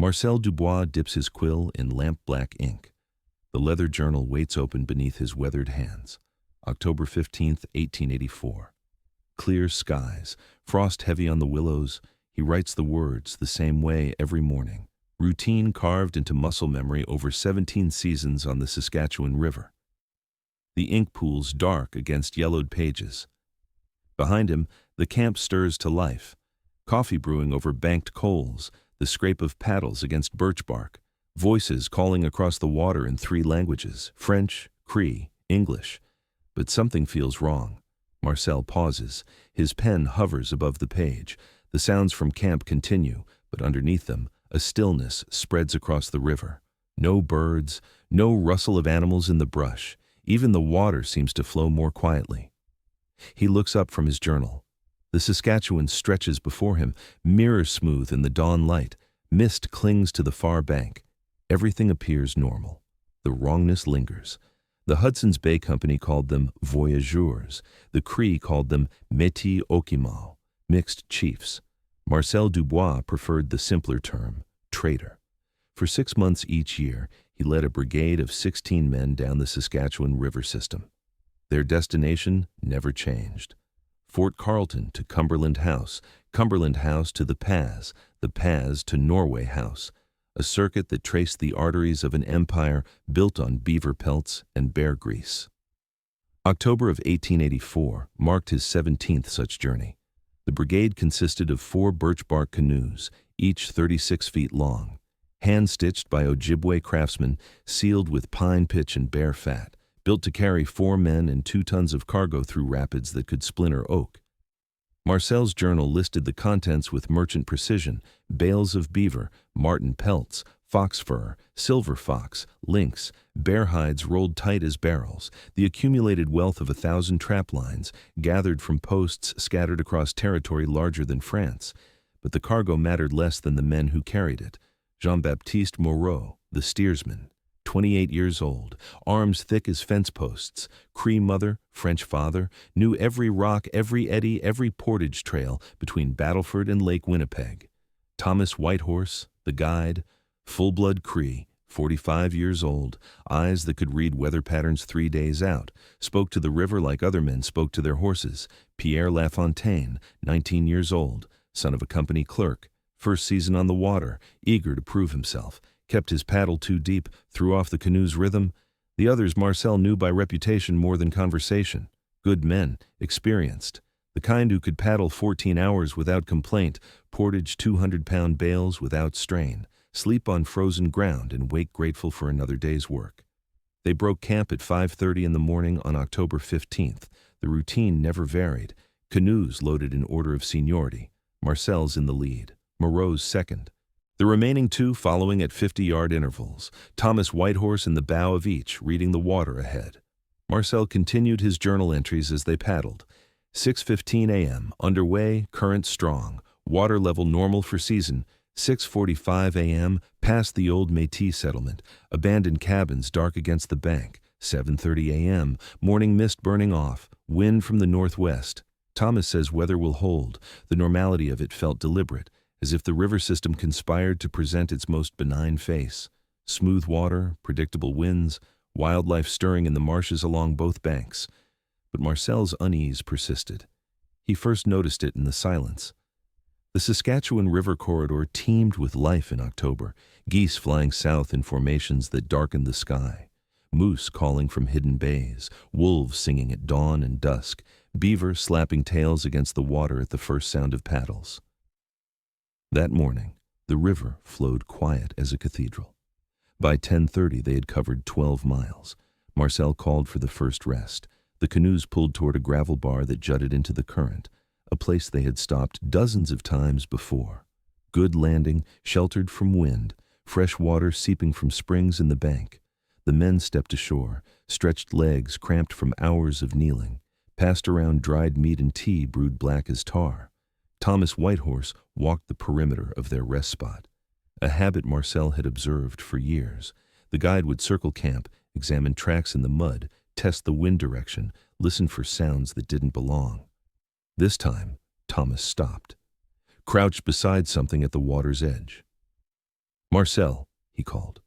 Marcel Dubois dips his quill in lamp-black ink. The leather journal waits open beneath his weathered hands. October 15th, 1884. Clear skies, frost heavy on the willows. He writes the words the same way every morning. Routine carved into muscle memory over 17 seasons on the Saskatchewan River. The ink pools dark against yellowed pages. Behind him, the camp stirs to life. Coffee brewing over banked coals, the scrape of paddles against birch bark, voices calling across the water in 3 languages, French, Cree, English. But something feels wrong. Marcel pauses. His pen hovers above the page. The sounds from camp continue, but underneath them, a stillness spreads across the river. No birds, no rustle of animals in the brush. Even the water seems to flow more quietly. He looks up from his journal. The Saskatchewan stretches before him, mirror-smooth in the dawn light. Mist clings to the far bank. Everything appears normal. The wrongness lingers. The Hudson's Bay Company called them voyageurs. The Cree called them métis okimau, mixed chiefs. Marcel Dubois preferred the simpler term, trader. For 6 months each year, he led a brigade of 16 men down the Saskatchewan River system. Their destination never changed. Fort Carlton to Cumberland House to the Pas to Norway House, a circuit that traced the arteries of an empire built on beaver pelts and bear grease. October of 1884 marked his 17th such journey. The brigade consisted of 4 birch bark canoes, each 36 feet long, hand-stitched by Ojibwe craftsmen, sealed with pine pitch and bear fat, built to carry 4 men and 2 tons of cargo through rapids that could splinter oak. Marcel's journal listed the contents with merchant precision: bales of beaver, marten pelts, fox fur, silver fox, lynx, bear hides rolled tight as barrels, the accumulated wealth of 1,000 trap lines, gathered from posts scattered across territory larger than France. But the cargo mattered less than the men who carried it. Jean-Baptiste Moreau, the steersman, 28 years old, arms thick as fence posts, Cree mother, French father, knew every rock, every eddy, every portage trail between Battleford and Lake Winnipeg. Thomas Whitehorse, the guide, full-blood Cree, 45 years old, eyes that could read weather patterns 3 days out, spoke to the river like other men spoke to their horses. Pierre Lafontaine, 19 years old, son of a company clerk, first season on the water, eager to prove himself, kept his paddle too deep, threw off the canoe's rhythm. The others Marcel knew by reputation more than conversation. Good men, experienced, the kind who could paddle 14 hours without complaint, portage 200-pound bales without strain, sleep on frozen ground and wake grateful for another day's work. They broke camp at 5:30 in the morning on October 15th. The routine never varied. Canoes loaded in order of seniority. Marcel's in the lead, Moreau's second. The remaining 2 following at 50-yard intervals, Thomas Whitehorse in the bow of each, reading the water ahead. Marcel continued his journal entries as they paddled. 6:15 a.m., underway, current strong, water level normal for season. 6:45 a.m., past the old Métis settlement, abandoned cabins dark against the bank. 7:30 a.m., morning mist burning off, wind from the northwest. Thomas says weather will hold. The normality of it felt deliberate, as if the river system conspired to present its most benign face. Smooth water, predictable winds, wildlife stirring in the marshes along both banks. But Marcel's unease persisted. He first noticed it in the silence. The Saskatchewan River corridor teemed with life in October, geese flying south in formations that darkened the sky, moose calling from hidden bays, wolves singing at dawn and dusk, beaver slapping tails against the water at the first sound of paddles. That morning, the river flowed quiet as a cathedral. By 10:30, they had covered 12 miles. Marcel called for the first rest. The canoes pulled toward a gravel bar that jutted into the current, a place they had stopped dozens of times before. Good landing, sheltered from wind, fresh water seeping from springs in the bank. The men stepped ashore, stretched legs cramped from hours of kneeling, passed around dried meat and tea brewed black as tar. Thomas Whitehorse walked the perimeter of their rest spot, a habit Marcel had observed for years. The guide would circle camp, examine tracks in the mud, test the wind direction, listen for sounds that didn't belong. This time, Thomas stopped, crouched beside something at the water's edge. "Marcel," he called.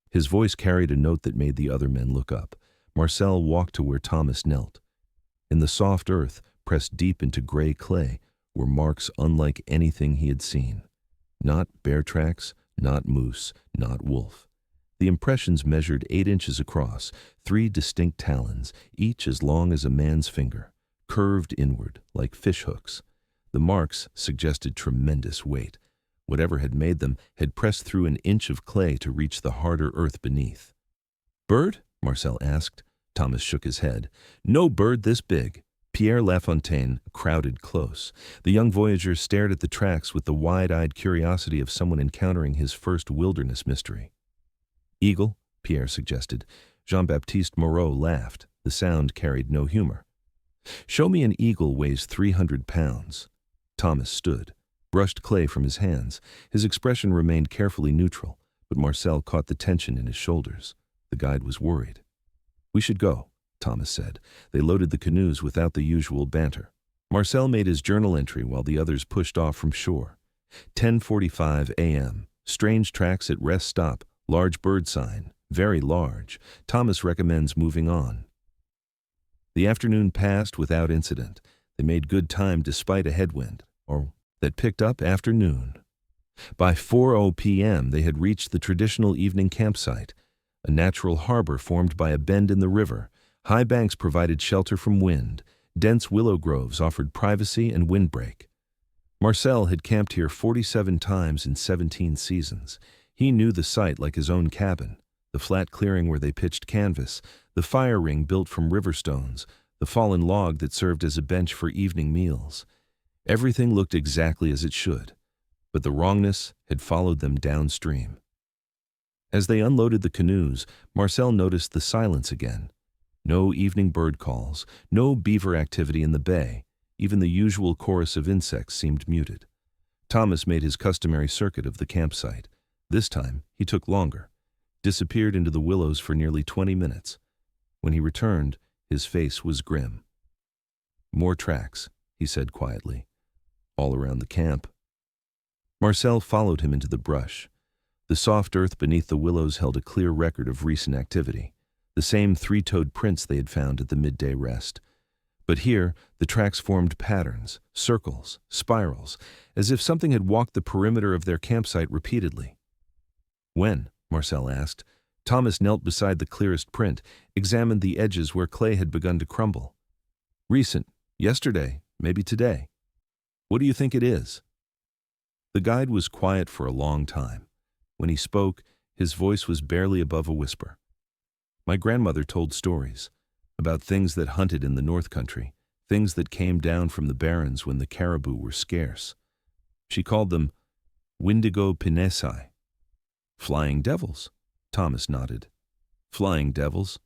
His voice carried a note that made the other men look up. Marcel walked to where Thomas knelt. In the soft earth, pressed deep into gray clay, were marks unlike anything he had seen. Not bear tracks, not moose, not wolf. The impressions measured 8 inches across, 3 distinct talons, each as long as a man's finger, curved inward like fish hooks. The marks suggested tremendous weight. Whatever had made them had pressed through an inch of clay to reach the harder earth beneath. "Bird?" Marcel asked. Thomas shook his head. "No bird this big." Pierre Lafontaine crowded close. The young voyager stared at the tracks with the wide-eyed curiosity of someone encountering his first wilderness mystery. "Eagle?" Pierre suggested. Jean-Baptiste Moreau laughed. The sound carried no humor. "Show me an eagle weighs 300 pounds. Thomas stood, brushed clay from his hands. His expression remained carefully neutral, but Marcel caught the tension in his shoulders. The guide was worried. "We should go," Thomas said. They loaded the canoes without the usual banter. Marcel made his journal entry while the others pushed off from shore. 10:45 a.m. Strange tracks at rest stop. Large bird sign. Very large. Thomas recommends moving on. The afternoon passed without incident. They made good time despite a headwind, that picked up after noon. By 4:00 p.m. they had reached the traditional evening campsite, a natural harbor formed by a bend in the river. High banks provided shelter from wind. Dense willow groves offered privacy and windbreak. Marcel had camped here 47 times in 17 seasons. He knew the site like his own cabin, the flat clearing where they pitched canvas, the fire ring built from river stones, the fallen log that served as a bench for evening meals. Everything looked exactly as it should, but the wrongness had followed them downstream. As they unloaded the canoes, Marcel noticed the silence again. No evening bird calls, no beaver activity in the bay. Even the usual chorus of insects seemed muted. Thomas made his customary circuit of the campsite. This time, he took longer, disappeared into the willows for nearly 20 minutes. When he returned, his face was grim. "More tracks," he said quietly, "all around the camp." Marcel followed him into the brush. The soft earth beneath the willows held a clear record of recent activity, the same 3-toed prints they had found at the midday rest. But here, the tracks formed patterns, circles, spirals, as if something had walked the perimeter of their campsite repeatedly. "When?" Marcel asked. Thomas knelt beside the clearest print, examined the edges where clay had begun to crumble. "Recent. Yesterday, maybe today." "What do you think it is?" The guide was quiet for a long time. When he spoke, his voice was barely above a whisper. "My grandmother told stories about things that hunted in the North Country, things that came down from the barrens when the caribou were scarce. She called them Windigo Pinesi." "Flying devils," Thomas nodded. "Flying devils?"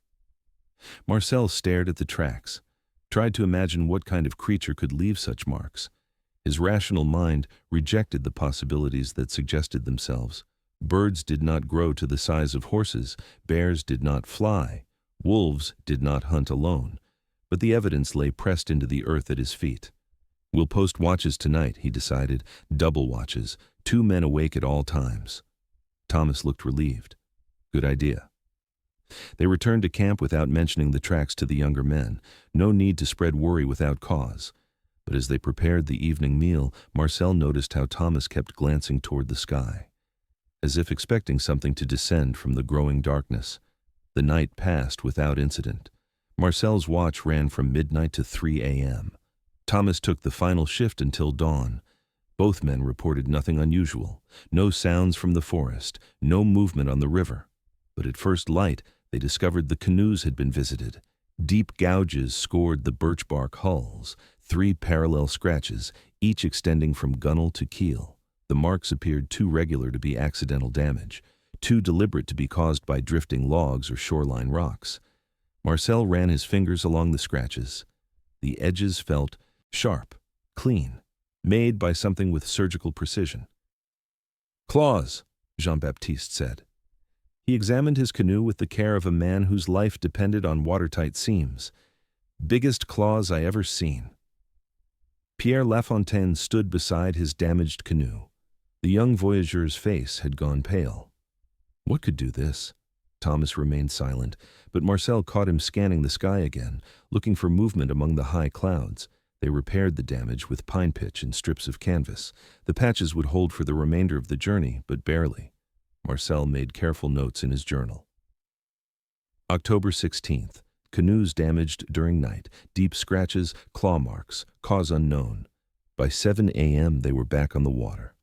Marcel stared at the tracks, tried to imagine what kind of creature could leave such marks. His rational mind rejected the possibilities that suggested themselves. Birds did not grow to the size of horses, bears did not fly, wolves did not hunt alone, but the evidence lay pressed into the earth at his feet. "We'll post watches tonight," he decided, "double watches, 2 men awake at all times." Thomas looked relieved. "Good idea." They returned to camp without mentioning the tracks to the younger men. No need to spread worry without cause. But as they prepared the evening meal, Marcel noticed how Thomas kept glancing toward the sky, as if expecting something to descend from the growing darkness. The night passed without incident. Marcel's watch ran from midnight to 3 a.m. Thomas took the final shift until dawn. Both men reported nothing unusual, no sounds from the forest, no movement on the river. But at first light, they discovered the canoes had been visited. Deep gouges scored the birch bark hulls, 3 parallel scratches, each extending from gunwale to keel. The marks appeared too regular to be accidental damage, too deliberate to be caused by drifting logs or shoreline rocks. Marcel ran his fingers along the scratches. The edges felt sharp, clean, made by something with surgical precision. "Claws," Jean-Baptiste said. He examined his canoe with the care of a man whose life depended on watertight seams. "Biggest claws I ever seen." Pierre Lafontaine stood beside his damaged canoe. The young voyageur's face had gone pale. What could do this? Thomas remained silent, but Marcel caught him scanning the sky again, looking for movement among the high clouds. They repaired the damage with pine pitch and strips of canvas. The patches would hold for the remainder of the journey, but barely. Marcel made careful notes in his journal. October 16th. Canoes damaged during night. Deep scratches, claw marks, cause unknown. By 7 a.m. they were back on the water.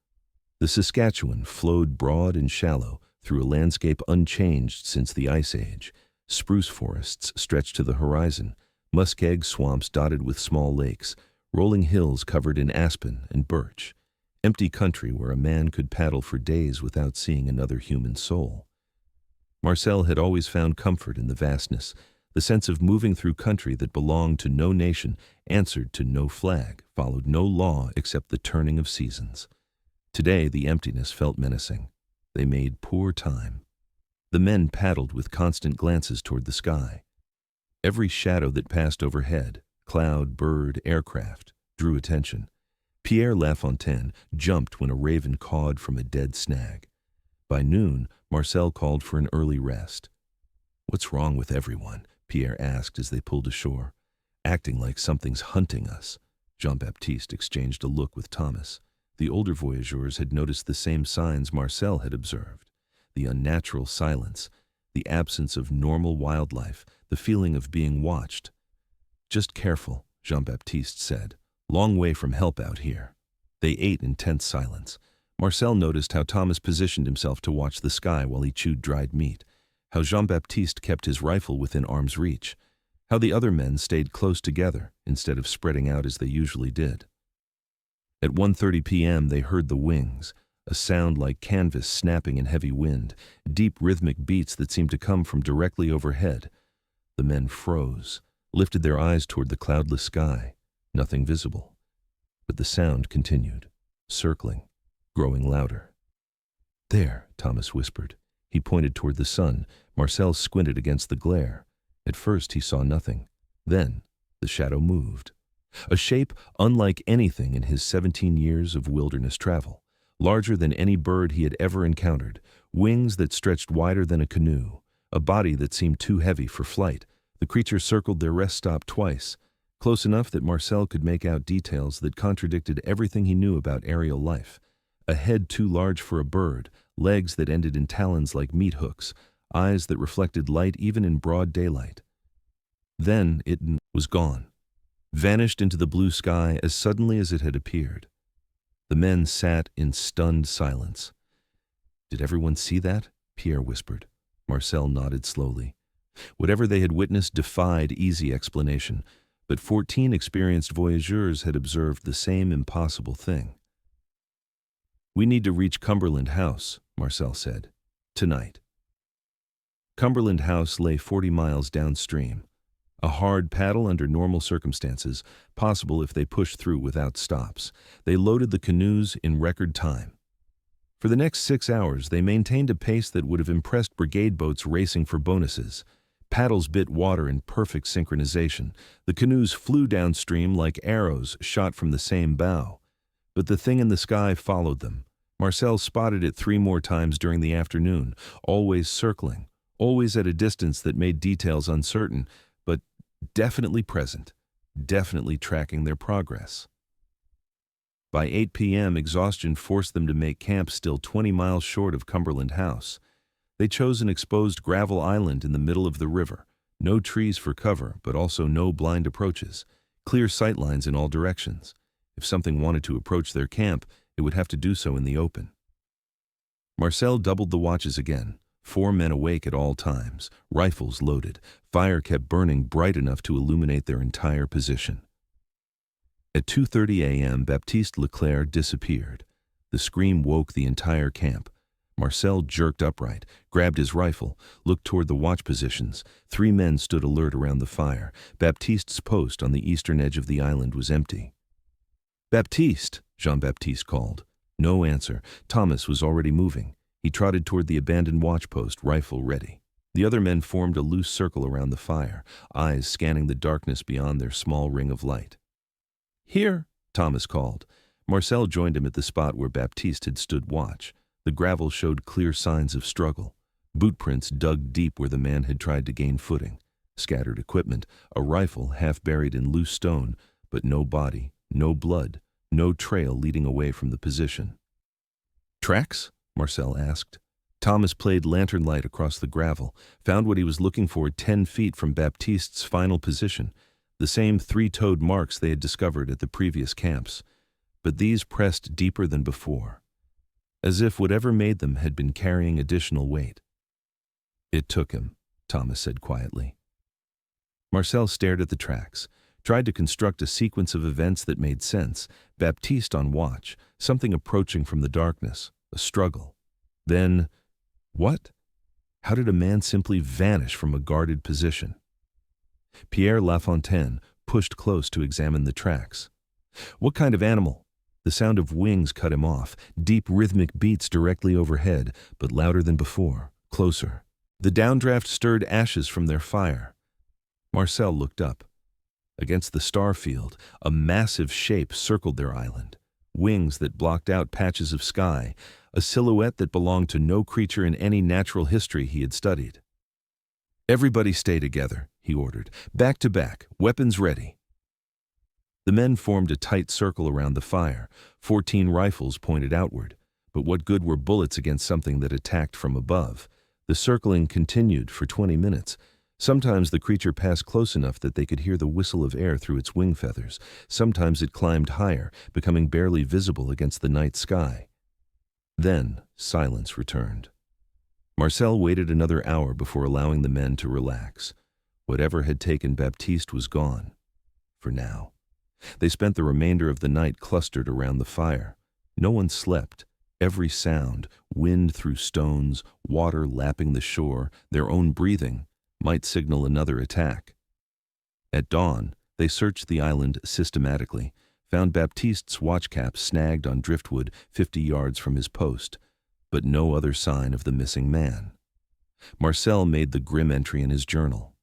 The Saskatchewan flowed broad and shallow through a landscape unchanged since the Ice Age. Spruce forests stretched to the horizon, muskeg swamps dotted with small lakes, rolling hills covered in aspen and birch. Empty country where a man could paddle for days without seeing another human soul. Marcel had always found comfort in the vastness, the sense of moving through country that belonged to no nation, answered to no flag, followed no law except the turning of seasons. Today the emptiness felt menacing. They made poor time. The men paddled with constant glances toward the sky. Every shadow that passed overhead, cloud, bird, aircraft, drew attention. Pierre Lafontaine jumped when a raven cawed from a dead snag. By noon, Marcel called for an early rest. "What's wrong with everyone?" Pierre asked as they pulled ashore. "Acting like something's hunting us." Jean-Baptiste exchanged a look with Thomas. The older voyageurs had noticed the same signs Marcel had observed. The unnatural silence, the absence of normal wildlife, the feeling of being watched. "Just careful," Jean-Baptiste said. "Long way from help out here." They ate in tense silence. Marcel noticed how Thomas positioned himself to watch the sky while he chewed dried meat, how Jean-Baptiste kept his rifle within arm's reach, how the other men stayed close together instead of spreading out as they usually did. At 1:30 p.m. they heard the wings, a sound like canvas snapping in heavy wind, deep rhythmic beats that seemed to come from directly overhead. The men froze, lifted their eyes toward the cloudless sky, nothing visible. But the sound continued, circling, growing louder. "There," Thomas whispered. He pointed toward the sun. Marcel squinted against the glare. At first he saw nothing. Then the shadow moved. A shape unlike anything in his 17 years of wilderness travel. Larger than any bird he had ever encountered. Wings that stretched wider than a canoe. A body that seemed too heavy for flight. The creature circled their rest stop twice, close enough that Marcel could make out details that contradicted everything he knew about aerial life. A head too large for a bird, legs that ended in talons like meat hooks, eyes that reflected light even in broad daylight. Then it was gone, vanished into the blue sky as suddenly as it had appeared. The men sat in stunned silence. "Did everyone see that?" Pierre whispered. Marcel nodded slowly. Whatever they had witnessed defied easy explanation, but 14 experienced voyageurs had observed the same impossible thing. "We need to reach Cumberland House," Marcel said. "Tonight." Cumberland House lay 40 miles downstream. A hard paddle under normal circumstances, possible if they pushed through without stops. They loaded the canoes in record time. For the next 6 hours, they maintained a pace that would have impressed brigade boats racing for bonuses. Paddles bit water in perfect synchronization. The canoes flew downstream like arrows shot from the same bow. But the thing in the sky followed them. Marcel spotted it 3 more times during the afternoon, always circling, always at a distance that made details uncertain, but definitely present, definitely tracking their progress. By 8 p.m., exhaustion forced them to make camp still 20 miles short of Cumberland House. They chose an exposed gravel island in the middle of the river. No trees for cover, but also no blind approaches. Clear sightlines in all directions. If something wanted to approach their camp, it would have to do so in the open. Marcel doubled the watches again. 4 men awake at all times, rifles loaded. Fire kept burning bright enough to illuminate their entire position. At 2:30 a.m., Baptiste Leclerc disappeared. The scream woke the entire camp. Marcel jerked upright, grabbed his rifle, looked toward the watch positions. 3 men stood alert around the fire. Baptiste's post on the eastern edge of the island was empty. "Baptiste!" Jean-Baptiste called. No answer. Thomas was already moving. He trotted toward the abandoned watch post, rifle ready. The other men formed a loose circle around the fire, eyes scanning the darkness beyond their small ring of light. "Here!" Thomas called. Marcel joined him at the spot where Baptiste had stood watch. The gravel showed clear signs of struggle. Bootprints dug deep where the man had tried to gain footing. Scattered equipment, a rifle half buried in loose stone, but no body, no blood, no trail leading away from the position. "Tracks?" Marcel asked. Thomas played lantern light across the gravel, found what he was looking for 10 feet from Baptiste's final position, the same three-toed marks they had discovered at the previous camps. But these pressed deeper than before, as if whatever made them had been carrying additional weight. "It took him," Thomas said quietly. Marcel stared at the tracks, tried to construct a sequence of events that made sense. Baptiste on watch, something approaching from the darkness, a struggle. Then, what? How did a man simply vanish from a guarded position? Pierre Lafontaine pushed close to examine the tracks. "What kind of animal?" The sound of wings cut him off, deep rhythmic beats directly overhead, but louder than before, closer. The downdraft stirred ashes from their fire. Marcel looked up. Against the star field, a massive shape circled their island. Wings that blocked out patches of sky, a silhouette that belonged to no creature in any natural history he had studied. "Everybody stay together," he ordered. "Back to back, weapons ready." The men formed a tight circle around the fire, 14 rifles pointed outward. But what good were bullets against something that attacked from above? The circling continued for 20 minutes. Sometimes the creature passed close enough that they could hear the whistle of air through its wing feathers. Sometimes it climbed higher, becoming barely visible against the night sky. Then silence returned. Marcel waited another hour before allowing the men to relax. Whatever had taken Baptiste was gone. For now. They spent the remainder of the night clustered around the fire. No one slept. Every sound, wind through stones, water lapping the shore, their own breathing, might signal another attack. At dawn, they searched the island systematically, found Baptiste's watch cap snagged on driftwood 50 yards from his post, but no other sign of the missing man. Marcel made the grim entry in his journal.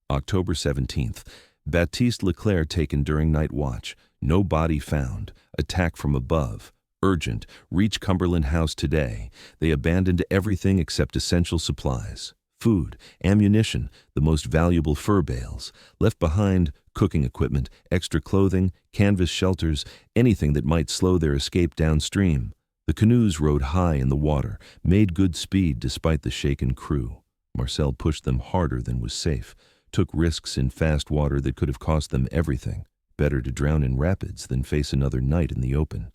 October 17th, Baptiste Leclerc taken during night watch, no body found, attack from above, urgent, reach Cumberland House today. They abandoned everything except essential supplies. Food, ammunition, the most valuable fur bales. Left behind cooking equipment, extra clothing, canvas shelters, anything that might slow their escape downstream. The canoes rode high in the water, made good speed despite the shaken crew. Marcel pushed them harder than was safe, took risks in fast water that could have cost them everything. Better to drown in rapids than face another night in the open.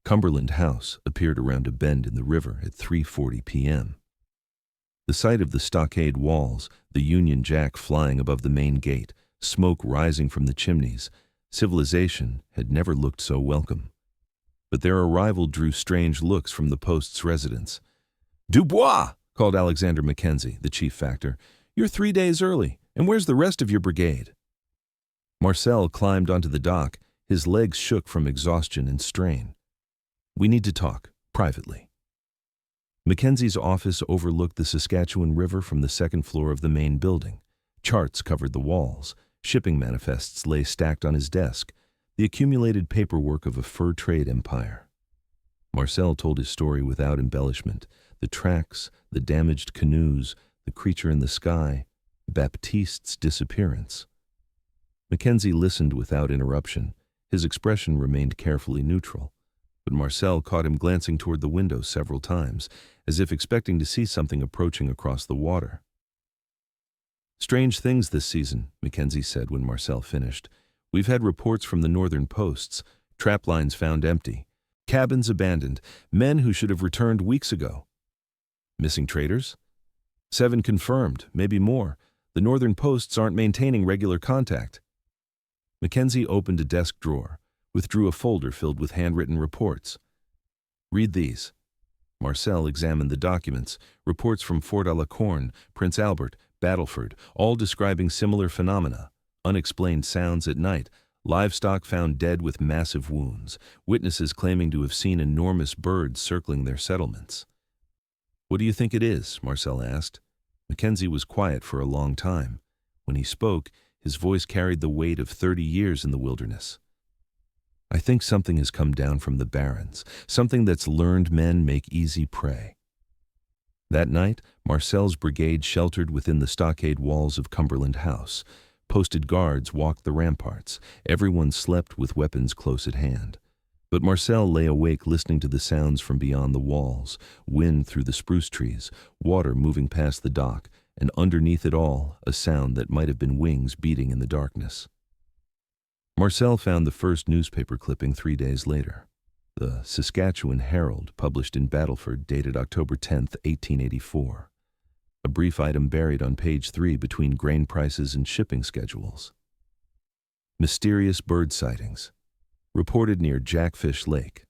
Cumberland House appeared around a bend in the river at 3:40 p.m. The sight of the stockade walls, the Union Jack flying above the main gate, smoke rising from the chimneys, civilization had never looked so welcome. But their arrival drew strange looks from the post's residents. "Dubois!" called Alexander Mackenzie, the chief factor. "You're 3 days early, and where's the rest of your brigade?" Marcel climbed onto the dock, his legs shook from exhaustion and strain. "We need to talk, privately." Mackenzie's office overlooked the Saskatchewan River from the second floor of the main building. Charts covered the walls. Shipping manifests lay stacked on his desk, the accumulated paperwork of a fur trade empire. Marcel told his story without embellishment. The tracks, the damaged canoes, the creature in the sky, Baptiste's disappearance. Mackenzie listened without interruption. His expression remained carefully neutral. But Marcel caught him glancing toward the window several times, as if expecting to see something approaching across the water. "Strange things this season," Mackenzie said when Marcel finished. "We've had reports from the northern posts, trap lines found empty, cabins abandoned, men who should have returned weeks ago. Missing traders? 7 confirmed, maybe more. The northern posts aren't maintaining regular contact." Mackenzie opened a desk drawer, withdrew a folder filled with handwritten reports. "Read these." Marcel examined the documents, reports from Fort à la Corne, Prince Albert, Battleford, all describing similar phenomena. Unexplained sounds at night, livestock found dead with massive wounds, witnesses claiming to have seen enormous birds circling their settlements. "What do you think it is?" Marcel asked. Mackenzie was quiet for a long time. When he spoke, his voice carried the weight of 30 years in the wilderness. "I think something has come down from the barrens, something that's learned men make easy prey." That night, Marcel's brigade sheltered within the stockade walls of Cumberland House. Posted guards walked the ramparts. Everyone slept with weapons close at hand. But Marcel lay awake listening to the sounds from beyond the walls, wind through the spruce trees, water moving past the dock, and underneath it all, a sound that might have been wings beating in the darkness. Marcel found the first newspaper clipping 3 days later. The Saskatchewan Herald, published in Battleford, dated October 10, 1884. A brief item buried on page 3 between grain prices and shipping schedules. Mysterious bird sightings. Reported near Jackfish Lake.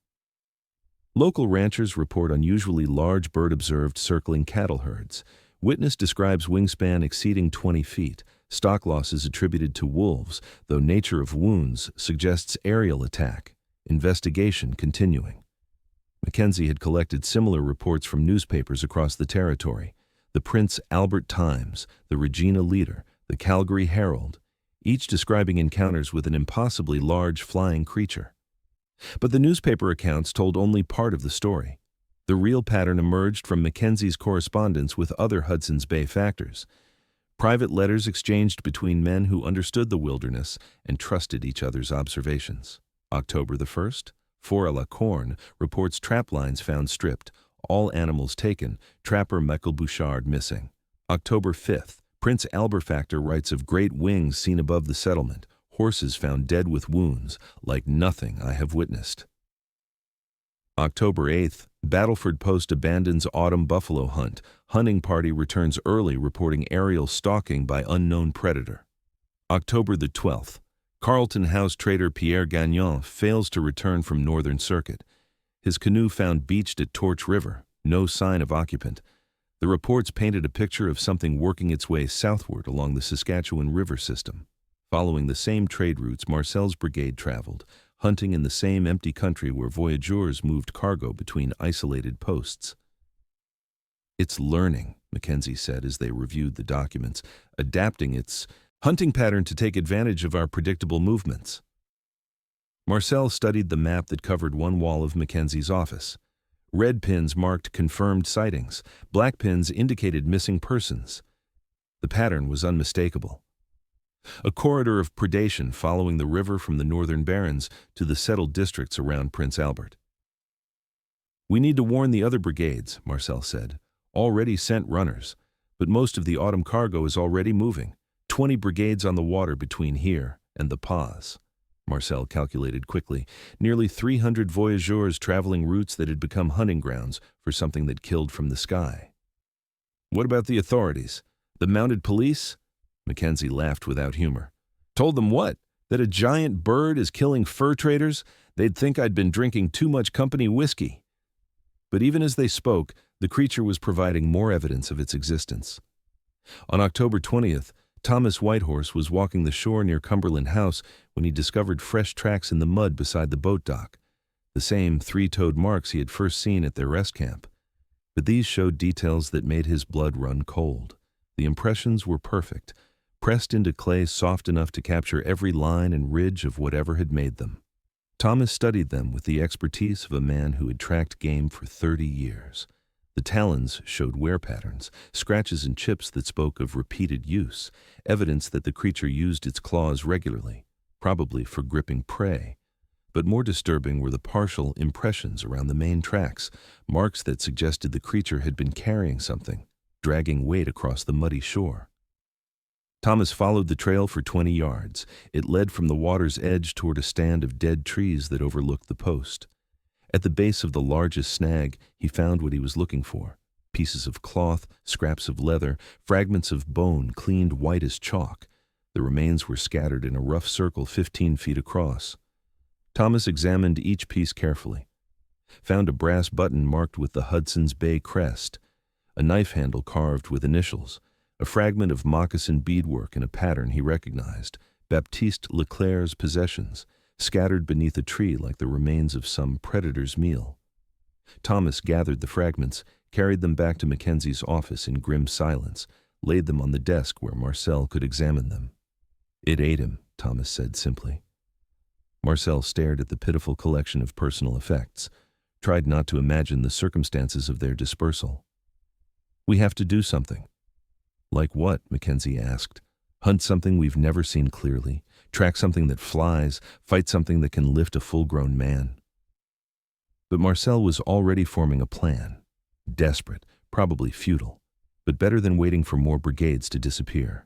Local ranchers report unusually large bird observed circling cattle herds. Witness describes wingspan exceeding 20 feet. Stock losses attributed to wolves, though nature of wounds suggests aerial attack. Investigation continuing. Mackenzie had collected similar reports from newspapers across the territory. The Prince Albert Times, the Regina Leader, the Calgary Herald, each describing encounters with an impossibly large flying creature. But the newspaper accounts told only part of the story. The real pattern emerged from Mackenzie's correspondence with other Hudson's Bay factors. Private letters exchanged between men who understood the wilderness and trusted each other's observations. October the 1st, Fort à la Corne reports trap lines found stripped, all animals taken, trapper Michael Bouchard missing. October 5th, Prince Albert factor writes of great wings seen above the settlement, horses found dead with wounds, like nothing I have witnessed. October 8th, Battleford Post abandons autumn buffalo hunt. Hunting party returns early reporting aerial stalking by unknown predator. October the 12th, Carlton House trader Pierre Gagnon fails to return from Northern Circuit. His canoe found beached at Torch River, no sign of occupant. The reports painted a picture of something working its way southward along the Saskatchewan River system. Following the same trade routes Marcel's brigade traveled, hunting in the same empty country where voyageurs moved cargo between isolated posts. "It's learning," Mackenzie said as they reviewed the documents, "adapting its hunting pattern to take advantage of our predictable movements." Marcel studied the map that covered one wall of Mackenzie's office. Red pins marked confirmed sightings. Black pins indicated missing persons. The pattern was unmistakable. A corridor of predation following the river from the northern barrens to the settled districts around Prince Albert. "We need to warn the other brigades," Marcel said. "Already sent runners, but most of the autumn cargo is already moving. 20 brigades on the water between here and the Pas." Marcel calculated quickly. Nearly 300 voyageurs traveling routes that had become hunting grounds for something that killed from the sky. "What about the authorities? The mounted police?" Mackenzie laughed without humor. "Told them what? That a giant bird is killing fur traders? They'd think I'd been drinking too much company whiskey." But even as they spoke, the creature was providing more evidence of its existence. On October 20th, Thomas Whitehorse was walking the shore near Cumberland House when he discovered fresh tracks in the mud beside the boat dock, the same 3-toed marks he had first seen at their rest camp. But these showed details that made his blood run cold. The impressions were perfect, pressed into clay soft enough to capture every line and ridge of whatever had made them. Thomas studied them with the expertise of a man who had tracked game for 30 years. The talons showed wear patterns, scratches and chips that spoke of repeated use, evidence that the creature used its claws regularly, probably for gripping prey. But more disturbing were the partial impressions around the main tracks, marks that suggested the creature had been carrying something, dragging weight across the muddy shore. Thomas followed the trail for 20 yards. It led from the water's edge toward a stand of dead trees that overlooked the post. At the base of the largest snag, he found what he was looking for: pieces of cloth, scraps of leather, fragments of bone cleaned white as chalk. The remains were scattered in a rough circle 15 feet across. Thomas examined each piece carefully, found a brass button marked with the Hudson's Bay crest, a knife handle carved with initials, a fragment of moccasin beadwork in a pattern he recognized, Baptiste Leclerc's possessions, scattered beneath a tree like the remains of some predator's meal. Thomas gathered the fragments, carried them back to Mackenzie's office in grim silence, laid them on the desk where Marcel could examine them. "It ate him," Thomas said simply. Marcel stared at the pitiful collection of personal effects, tried not to imagine the circumstances of their dispersal. We have to do something. Like what? Mackenzie asked. Hunt something we've never seen clearly, track something that flies, fight something that can lift a full-grown man. But Marcel was already forming a plan. Desperate, probably futile, but better than waiting for more brigades to disappear.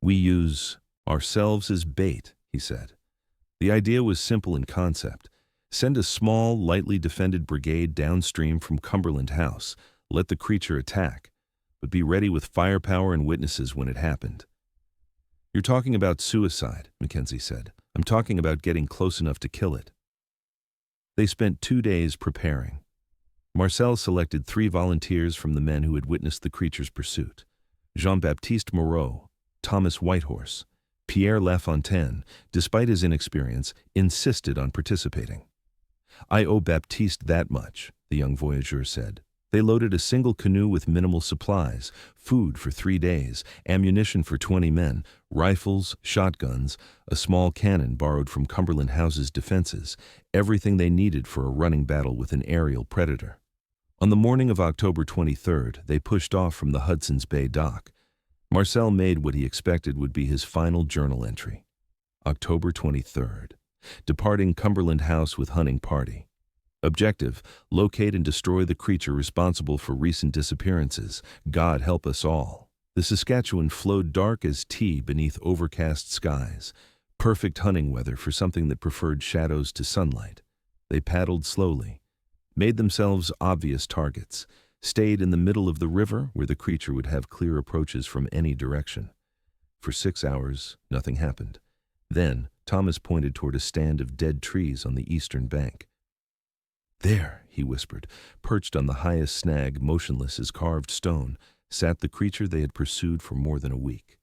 We use ourselves as bait, he said. The idea was simple in concept. Send a small, lightly defended brigade downstream from Cumberland House, let the creature attack, but be ready with firepower and witnesses when it happened. You're talking about suicide, Mackenzie said. I'm talking about getting close enough to kill it. They spent 2 days preparing. Marcel selected 3 volunteers from the men who had witnessed the creature's pursuit. Jean-Baptiste Moreau, Thomas Whitehorse, Pierre Lafontaine, despite his inexperience, insisted on participating. I owe Baptiste that much, the young voyageur said. They loaded a single canoe with minimal supplies, food for 3 days, ammunition for 20 men, rifles, shotguns, a small cannon borrowed from Cumberland House's defenses, everything they needed for a running battle with an aerial predator. On the morning of October 23rd, they pushed off from the Hudson's Bay dock. Marcel made what he expected would be his final journal entry. October 23rd. Departing Cumberland House with hunting party. Objective: locate and destroy the creature responsible for recent disappearances. God help us all. The Saskatchewan flowed dark as tea beneath overcast skies. Perfect hunting weather for something that preferred shadows to sunlight. They paddled slowly, made themselves obvious targets, stayed in the middle of the river where the creature would have clear approaches from any direction. For 6 hours, nothing happened. Then, Thomas pointed toward a stand of dead trees on the eastern bank. There, he whispered, perched on the highest snag, motionless as carved stone, sat the creature they had pursued for more than a week.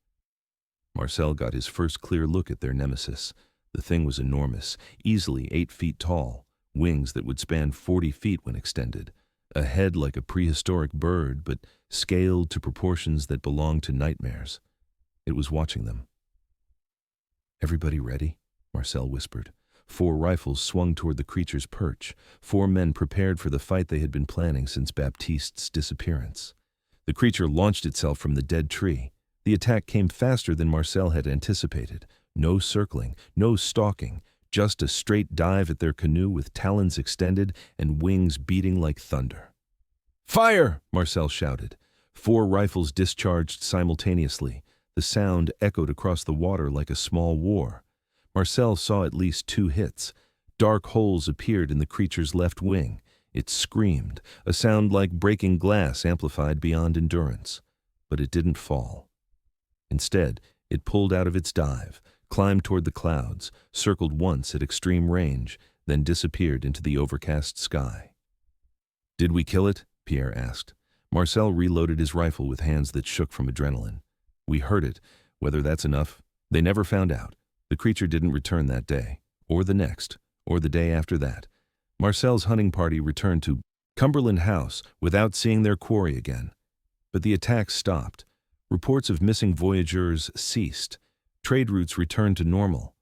Marcel got his first clear look at their nemesis. The thing was enormous, easily 8 feet tall, wings that would span 40 feet when extended, a head like a prehistoric bird, but scaled to proportions that belonged to nightmares. It was watching them. "Everybody ready?" Marcel whispered. 4 rifles swung toward the creature's perch, 4 men prepared for the fight they had been planning since Baptiste's disappearance. The creature launched itself from the dead tree. The attack came faster than Marcel had anticipated. No circling, no stalking, just a straight dive at their canoe with talons extended and wings beating like thunder. "Fire!" Marcel shouted. 4 rifles discharged simultaneously. The sound echoed across the water like a small war. Marcel saw at least 2 hits. Dark holes appeared in the creature's left wing. It screamed, a sound like breaking glass amplified beyond endurance. But it didn't fall. Instead, it pulled out of its dive, climbed toward the clouds, circled once at extreme range, then disappeared into the overcast sky. "Did we kill it?" Pierre asked. Marcel reloaded his rifle with hands that shook from adrenaline. "We heard it. Whether that's enough, they never found out. The creature didn't return that day, or the next, or the day after that." Marcel's hunting party returned to Cumberland House without seeing their quarry again. But the attacks stopped. Reports of missing voyageurs ceased. Trade routes returned to normal.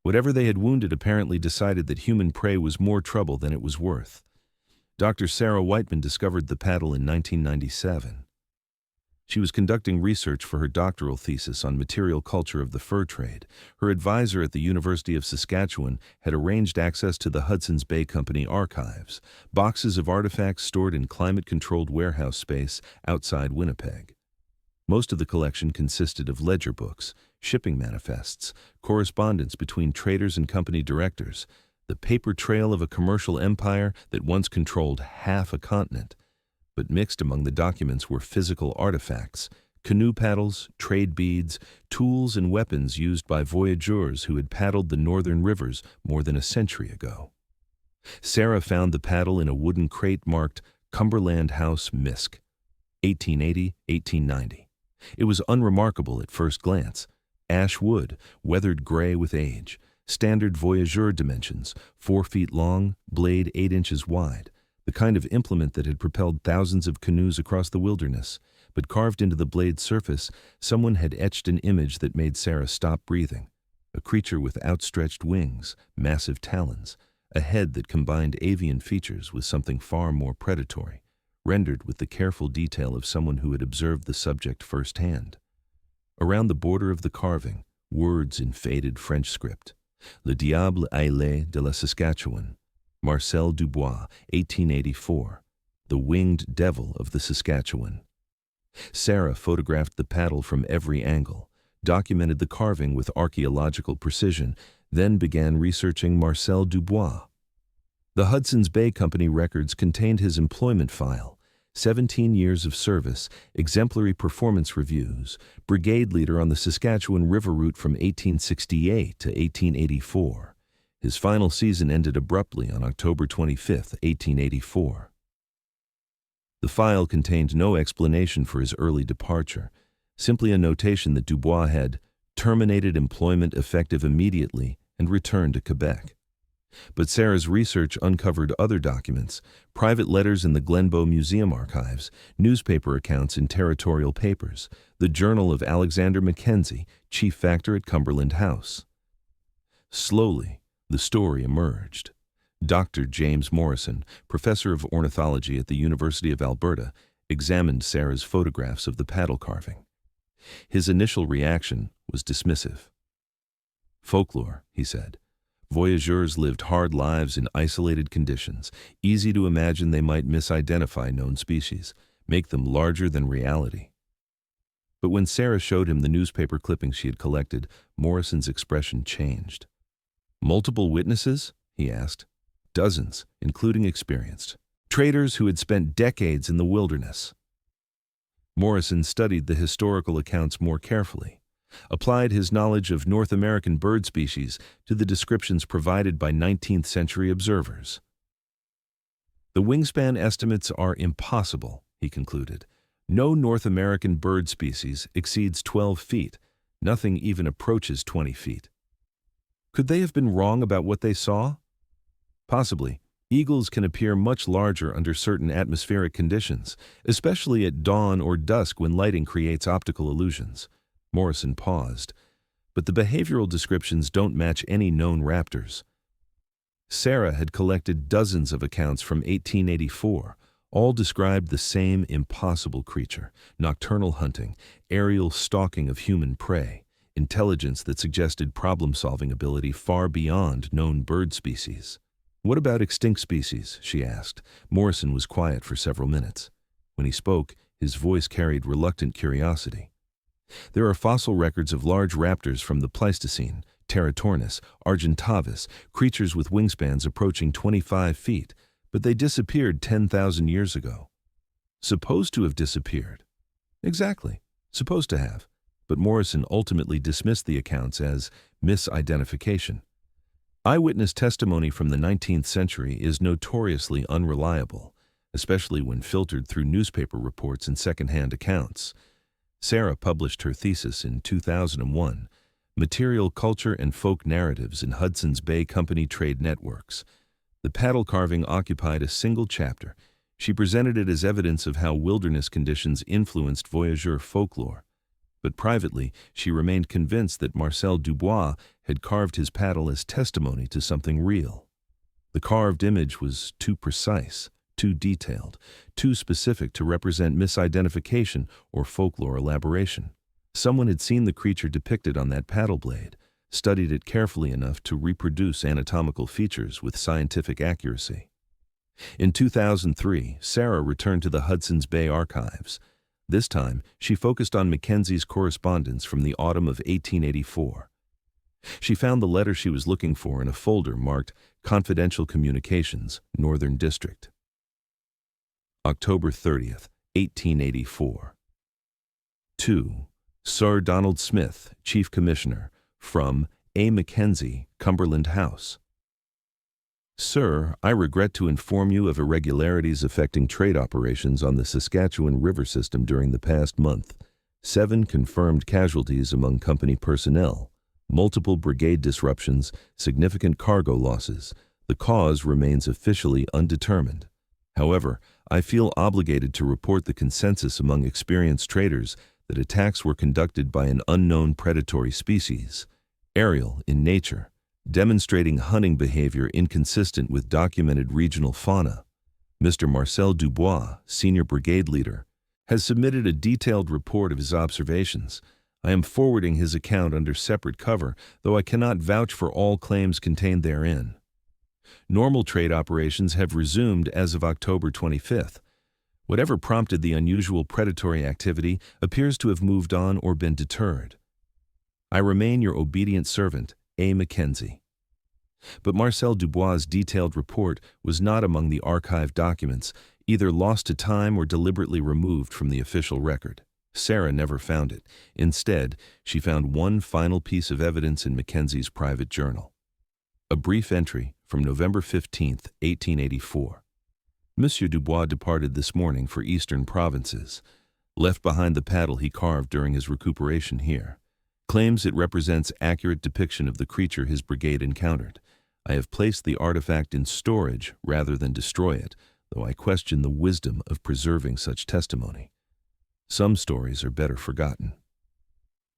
Whatever they had wounded apparently decided that human prey was more trouble than it was worth. Dr. Sarah Whiteman discovered the paddle in 1997. She was conducting research for her doctoral thesis on material culture of the fur trade. Her advisor at the University of Saskatchewan had arranged access to the Hudson's Bay Company archives, boxes of artifacts stored in climate-controlled warehouse space outside Winnipeg. Most of the collection consisted of ledger books, shipping manifests, correspondence between traders and company directors, the paper trail of a commercial empire that once controlled half a continent. But mixed among the documents were physical artifacts, canoe paddles, trade beads, tools and weapons used by voyageurs who had paddled the northern rivers more than a century ago. Sarah found the paddle in a wooden crate marked Cumberland House Misk, 1880-1890. It was unremarkable at first glance. Ash wood, weathered gray with age, standard voyageur dimensions, 4 feet long, blade 8 inches wide. The kind of implement that had propelled thousands of canoes across the wilderness, but carved into the blade's surface, someone had etched an image that made Sarah stop breathing. A creature with outstretched wings, massive talons, a head that combined avian features with something far more predatory. rendered with the careful detail of someone who had observed the subject firsthand. Around the border of the carving, words in faded French script. Le diable ailé de la Saskatchewan. Marcel Dubois, 1884. The winged devil of the Saskatchewan. Sarah photographed the paddle from every angle, documented the carving with archaeological precision, then began researching Marcel Dubois. The Hudson's Bay Company records contained his employment file, 17 years of service, exemplary performance reviews, brigade leader on the Saskatchewan River route from 1868 to 1884. His final season ended abruptly on October 25, 1884. The file contained no explanation for his early departure, simply a notation that Dubois had terminated employment effective immediately and returned to Quebec. But Sarah's research uncovered other documents, private letters in the Glenbow Museum archives, newspaper accounts in territorial papers, the journal of Alexander Mackenzie, chief factor at Cumberland House. Slowly, the story emerged. Dr. James Morrison, professor of ornithology at the University of Alberta, examined Sarah's photographs of the paddle carving. His initial reaction was dismissive. Folklore, he said. Voyageurs lived hard lives in isolated conditions. Easy to imagine they might misidentify known species, make them larger than reality. But when Sarah showed him the newspaper clippings she had collected, Morrison's expression changed. Multiple witnesses? He asked. Dozens, including experienced. Traders who had spent decades in the wilderness. Morrison studied the historical accounts more carefully, applied his knowledge of North American bird species to the descriptions provided by 19th-century observers. The wingspan estimates are impossible, he concluded. No North American bird species exceeds 12 feet. Nothing even approaches 20 feet. Could they have been wrong about what they saw? Possibly. Eagles can appear much larger under certain atmospheric conditions, especially at dawn or dusk when lighting creates optical illusions. Morrison paused. But the behavioral descriptions don't match any known raptors. Sarah had collected dozens of accounts from 1884. All described the same impossible creature: nocturnal hunting, aerial stalking of human prey, intelligence that suggested problem-solving ability far beyond known bird species. What about extinct species? She asked. Morrison was quiet for several minutes. When he spoke, his voice carried reluctant curiosity. There are fossil records of large raptors from the Pleistocene, Territornis, Argentavis, creatures with wingspans approaching 25 feet, but they disappeared 10,000 years ago. Supposed to have disappeared. Exactly, supposed to have. But Morrison ultimately dismissed the accounts as misidentification. Eyewitness testimony from the 19th century is notoriously unreliable, especially when filtered through newspaper reports and second-hand accounts. Sarah published her thesis in 2001, Material Culture and Folk Narratives in Hudson's Bay Company Trade Networks. The paddle carving occupied a single chapter. She presented it as evidence of how wilderness conditions influenced voyageur folklore. But privately, she remained convinced that Marcel Dubois had carved his paddle as testimony to something real. The carved image was too precise, too detailed, too specific to represent misidentification or folklore elaboration. Someone had seen the creature depicted on that paddle blade, studied it carefully enough to reproduce anatomical features with scientific accuracy. In 2003, Sarah returned to the Hudson's Bay archives. This time, she focused on Mackenzie's correspondence from the autumn of 1884. She found the letter she was looking for in a folder marked Confidential Communications, Northern District. October 30th, 1884. To Sir Donald Smith, Chief Commissioner, from A. Mackenzie, Cumberland House. Sir, I regret to inform you of irregularities affecting trade operations on the Saskatchewan River system during the past month. 7 confirmed casualties among company personnel, multiple brigade disruptions, significant cargo losses. The cause remains officially undetermined. However, I feel obligated to report the consensus among experienced traders that attacks were conducted by an unknown predatory species, aerial in nature, demonstrating hunting behavior inconsistent with documented regional fauna. Mr. Marcel Dubois, senior brigade leader, has submitted a detailed report of his observations. I am forwarding his account under separate cover, though I cannot vouch for all claims contained therein. Normal trade operations have resumed as of October 25th. Whatever prompted the unusual predatory activity appears to have moved on or been deterred. I remain your obedient servant, A. Mackenzie. But Marcel Dubois' detailed report was not among the archived documents, either lost to time or deliberately removed from the official record. Sarah never found it. Instead, she found one final piece of evidence in Mackenzie's private journal. A brief entry from November 15, 1884. Monsieur Dubois departed this morning for eastern provinces. Left behind the paddle he carved during his recuperation here. Claims it represents accurate depiction of the creature his brigade encountered. I have placed the artifact in storage rather than destroy it, though I question the wisdom of preserving such testimony. Some stories are better forgotten.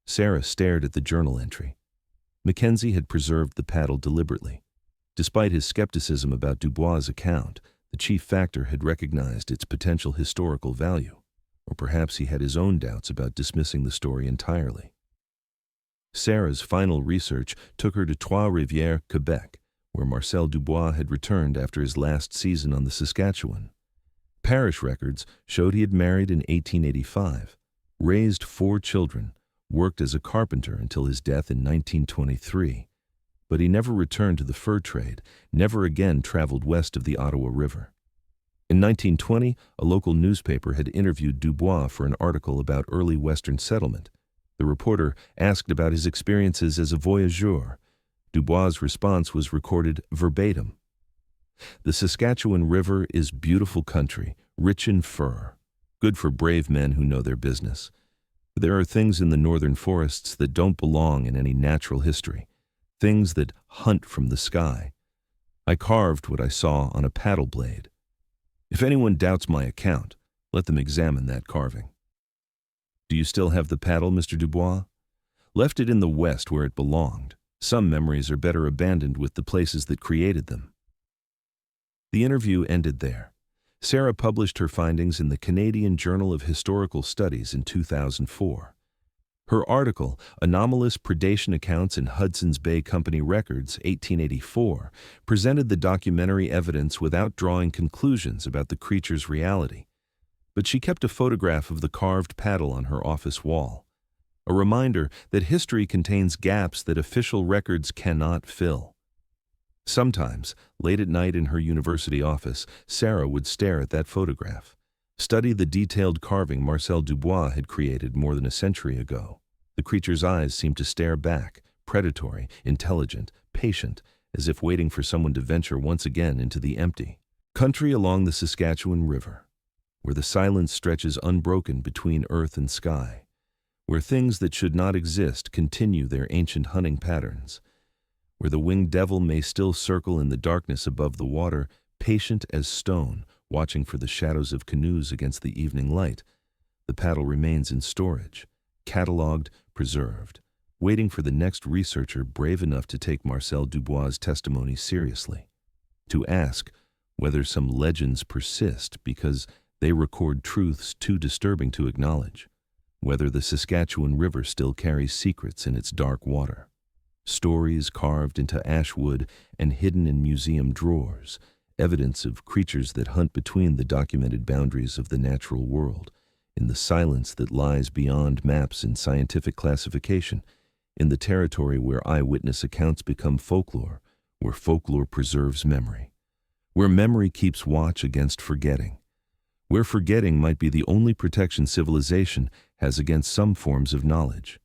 Sarah stared at the journal entry. Mackenzie had preserved the paddle deliberately. Despite his skepticism about Dubois' account, the chief factor had recognized its potential historical value, or perhaps he had his own doubts about dismissing the story entirely. Sarah's final research took her to Trois-Rivières, Quebec, where Marcel Dubois had returned after his last season on the Saskatchewan. Parish records showed he had married in 1885, raised 4 children, worked as a carpenter until his death in 1923. But he never returned to the fur trade, never again traveled west of the Ottawa River. In 1920, a local newspaper had interviewed Dubois for an article about early Western settlement. The reporter asked about his experiences as a voyageur. Dubois' response was recorded verbatim. The Saskatchewan River is beautiful country, rich in fur, good for brave men who know their business. There are things in the northern forests that don't belong in any natural history. Things that hunt from the sky. I carved what I saw on a paddle blade. If anyone doubts my account, let them examine that carving. Do you still have the paddle, Mr. Dubois? Left it in the west where it belonged. Some memories are better abandoned with the places that created them. The interview ended there. Sarah published her findings in the Canadian Journal of Historical Studies in 2004. Her article, Anomalous Predation Accounts in Hudson's Bay Company Records, 1884, presented the documentary evidence without drawing conclusions about the creature's reality. But she kept a photograph of the carved paddle on her office wall, a reminder that history contains gaps that official records cannot fill. Sometimes, late at night in her university office, Sarah would stare at that photograph. Study the detailed carving Marcel Dubois had created more than a century ago. The creature's eyes seemed to stare back, predatory, intelligent, patient, as if waiting for someone to venture once again into the empty. Country along the Saskatchewan River, where the silence stretches unbroken between earth and sky, where things that should not exist continue their ancient hunting patterns, where the winged devil may still circle in the darkness above the water, patient as stone, watching for the shadows of canoes against the evening light. The paddle remains in storage, catalogued, preserved, waiting for the next researcher brave enough to take Marcel Dubois' testimony seriously, to ask whether some legends persist because they record truths too disturbing to acknowledge, whether the Saskatchewan River still carries secrets in its dark water, stories carved into ash wood and hidden in museum drawers, evidence of creatures that hunt between the documented boundaries of the natural world, in the silence that lies beyond maps and scientific classification, in the territory where eyewitness accounts become folklore, where folklore preserves memory, where memory keeps watch against forgetting, where forgetting might be the only protection civilization has against some forms of knowledge.